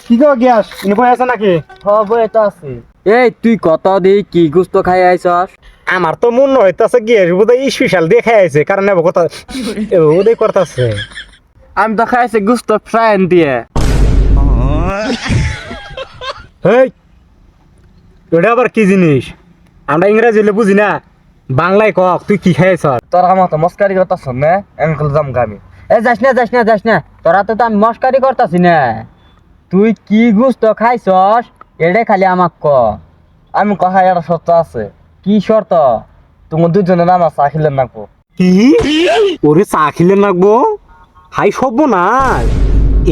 কি গো গ্যাস ইনি বই আছে নাকি? বই তো আছে। এই তুই কত দি কি গুস্ত খাই আইছস? আমার তো মন হইতাছে গ্যাস বোধহয় স্পেশাল দিয়ে খাই আছে কারণ নেবো কথা ওদের করতেছে। আমি তো খাইছি গুস্ত ফ্রাই দিয়ে। হেই ওটা আবার কি জিনিস? আমরা ইংরেজি হলে বুঝি না, বাংলায় কক তুই কি খাইছ? তোর আমার তো মস্কারি করতাছ না? এঙ্কল জাম গামি। এ যাস না তোরা তো আমি মস্কারি করতাছি না। তুই কি গুস্ত খাইছস এডে খালি আমাক ক। আমি কহা একটা শর্ত আছে। কি শর্ত? তোমার দুজনের নাম চা খিলেন নাকবো। কি ওরে চা খেলে লাগবো? হাই সব না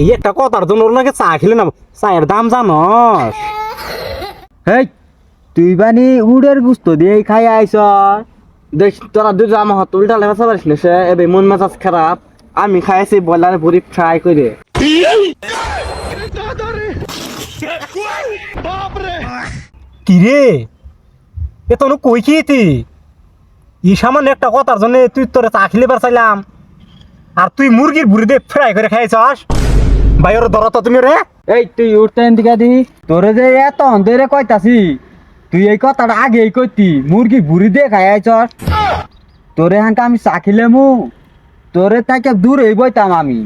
এই একটা কথার জন্য ওর লাগে চা খেলে না, চায়ের দাম জানস? হেই তুই বানি উড়ের গুস্ত দিয়ে খাই আইছস। দেখ তোরা দুজন আমার হাত উল্টা লেখা পারিস না সে এবে মন মেজাজ খারাপ। আমি খাইছি বয়লারে ভরি ফ্রাই করে। কি রে এ তো কই কি তুই ই সামান্য একটা কথার জন্য তুই তোরে চা খেলে পারছিলাম আর তুই মুরগির ভুড়ি দিয়ে ফ্রাই করে খাইছস? ভাই ওর ধরো তো তুমি রে। এই তুই উঠতে দিকে দি তোরে যে এত অন্ধরে কইতাছি তুই এই কথাটা আগেই কইতি মুরগি ভুড়ি দিয়ে খাই আইছস। তোরে হাঙ্কা আমি চাখিলে মু তোরে তাকে দূর হই বইতাম আমি।